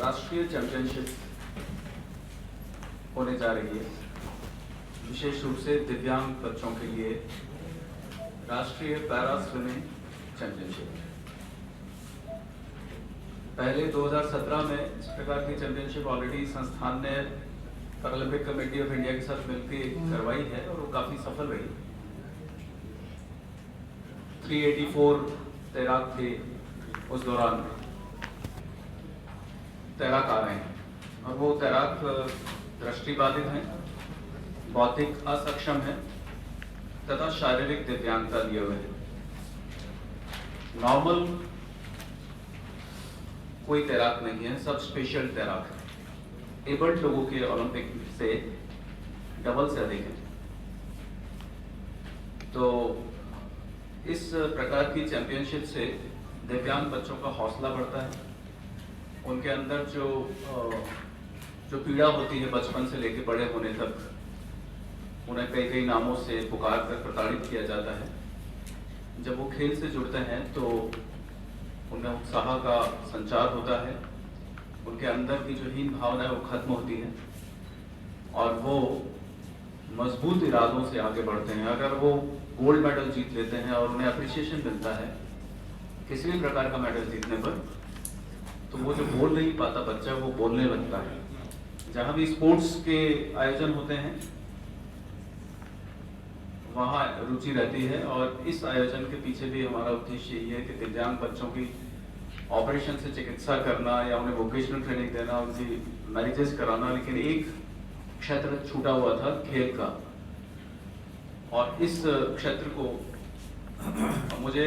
राष्ट्रीय चैंपियनशिप होने जा रही है, विशेष रूप से दिव्यांग बच्चों के लिए राष्ट्रीय पैरा स्विमिंग चैंपियनशिप। पहले 2017 में इस प्रकार की चैंपियनशिप ऑलरेडी संस्थान ने पैरालंपिक कमेटी ऑफ इंडिया के साथ मिलकर करवाई है और वो काफी सफल रही। 384 तैराक थे उस दौरान, तैराक आ रहे हैं और वो तैराक दृष्टिबाधित हैं, बौद्धिक असक्षम है तथा शारीरिक दिव्यांगता लिए हुए हैं। नॉर्मल कोई तैराक नहीं है, सब स्पेशल तैराक है। एबल्ड लोगों के ओलंपिक से डबल से अधिक है। तो इस प्रकार की चैंपियनशिप से दिव्यांग बच्चों का हौसला बढ़ता है, उनके अंदर जो पीड़ा होती है बचपन से लेकर बड़े होने तक, उन्हें कई कई नामों से पुकार कर प्रताड़ित किया जाता है। जब वो खेल से जुड़ते हैं तो उनमें उत्साह का संचार होता है, उनके अंदर की जो हीन भावना है वो खत्म होती है और वो मजबूत इरादों से आगे बढ़ते हैं। अगर वो गोल्ड मेडल जीत लेते हैं और उन्हें अप्रिसिएशन मिलता है किसी भी प्रकार का मेडल जीतने पर, तो वो जो बोल नहीं पाता बच्चा वो बोलने लगता है। जहाँ भी स्पोर्ट्स के आयोजन होते हैं वहाँ रुचि रहती है और इस आयोजन के पीछे भी हमारा उद्देश्य यही है कि दिव्यांग बच्चों की ऑपरेशन से चिकित्सा करना या उन्हें वोकेशनल ट्रेनिंग देना, उनकी मैरिजेस कराना। लेकिन एक क्षेत्र छूटा हुआ था खेल का, और इस क्षेत्र को मुझे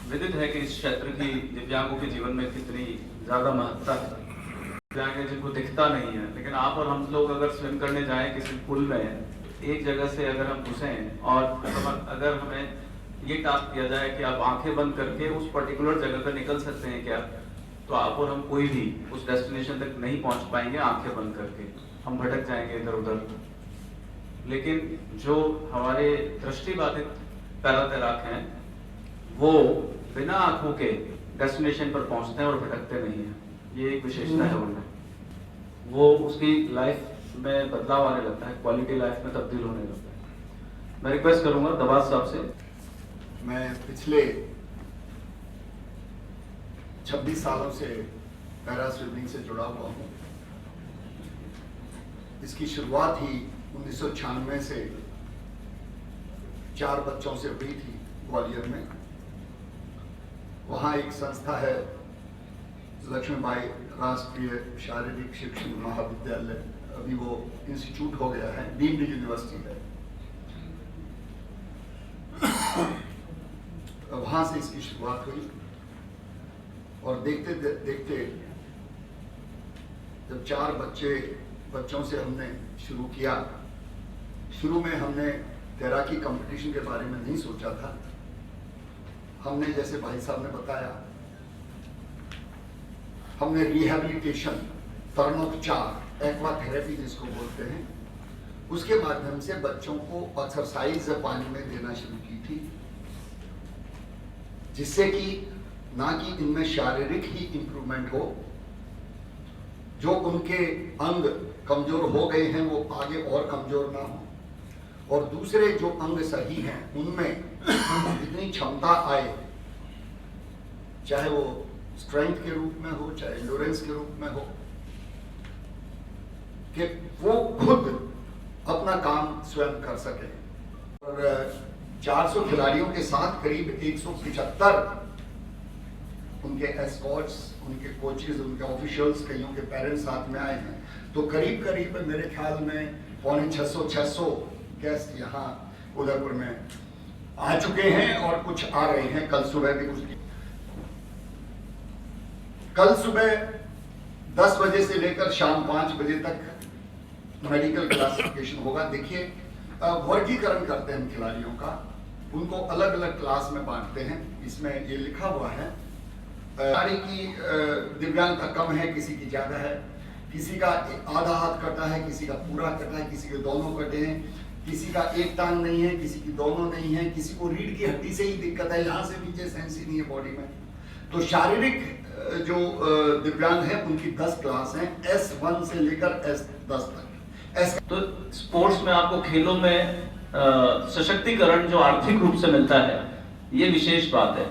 विदित है कि इस क्षेत्र की दिव्यांगों के जीवन में कितनी ज्यादा महत्ता है। दिव्यांग जिनको दिखता नहीं है, लेकिन आप और हम लोग अगर स्विम करने जाएं किसी पुल में, एक जगह से अगर हम घुसें और अगर हमें ये टास्क दिया जाए कि आप आंखें बंद करके उस पर्टिकुलर जगह पर निकल सकते हैं क्या, तो आप और हम कोई भी उस डेस्टिनेशन तक नहीं पहुंच पाएंगे आंखें बंद करके, हम भटक जाएंगे इधर उधर। लेकिन जो हमारे दृष्टिबाधित पैरा तैराक हैं वो बिना आंखों के डेस्टिनेशन पर पहुंचते हैं और भटकते नहीं हैं। ये एक विशेषता है उनमें, वो उसकी लाइफ में बदलाव आने लगता है, क्वालिटी लाइफ में तब्दील होने लगता है। मैं रिक्वेस्ट करूंगा दबाज साहब से। मैं पिछले 26 सालों से पैरा स्विमिंग से जुड़ा हुआ हूँ। इसकी शुरुआत ही 1996 से 4 बच्चों से हुई थी ग्वालियर में। वहाँ एक संस्था है लक्ष्मीबाई राष्ट्रीय शारीरिक शिक्षण महाविद्यालय, अभी वो इंस्टीट्यूट हो गया है, डीम्ड यूनिवर्सिटी है। वहां से इसकी शुरुआत हुई और देखते देखते जब 4 बच्चों से हमने शुरू किया, शुरू में हमने तैराकी कंपटीशन के बारे में नहीं सोचा था। हमने, जैसे भाई साहब ने बताया, हमने रिहैबिलिटेशन, तरणोपचार, एक्वा थेरेपी जिसको बोलते हैं, उसके माध्यम से बच्चों को एक्सरसाइज पानी में देना शुरू की थी, जिससे कि ना कि इनमें शारीरिक ही इंप्रूवमेंट हो, जो उनके अंग कमजोर हो गए हैं वो आगे और कमजोर ना हो, और दूसरे जो अंग सही हैं उनमें इतनी क्षमता आए, चाहे वो स्ट्रेंथ के रूप में हो चाहे एंड्योरेंस के रूप में हो, कि वो खुद अपना काम स्वयं कर सके। और 400 खिलाड़ियों के साथ करीब 175 उनके एस्कॉर्ट्स, उनके कोचेस, उनके ऑफिशियल्स, कईयों के पेरेंट्स साथ में आए हैं। तो करीब करीब मेरे ख्याल में 550-600 गेस्ट यहाँ उदयपुर में आ चुके हैं और कुछ आ रहे हैं। कल सुबह भी कुछ, कल सुबह 10 बजे से लेकर शाम 5 बजे तक मेडिकल क्लासिफिकेशन होगा। देखिए, वर्गीकरण करते हैं खिलाड़ियों का, उनको अलग अलग क्लास में बांटते हैं। इसमें ये लिखा हुआ है खिलाड़ी की दिव्यांगता कम है, किसी की ज्यादा है, किसी का आधा हाथ कटा है, किसी का पूरा कटा है, किसी के दोनों कटे हैं, किसी का एक टांग नहीं है, किसी की दोनों नहीं है, किसी को रीढ़ की हड्डी से ही दिक्कत है, यहाँ से नीचे सेंस ही नहीं है बॉडी में। तो शारीरिक जो दिव्यांग हैं उनकी 10 क्लास हैं, S1 से लेकर S10 तक। तो स्पोर्ट्स में आपको खेलों में सशक्तिकरण जो आर्थिक रूप से मिलता है, ये विशेष बात है।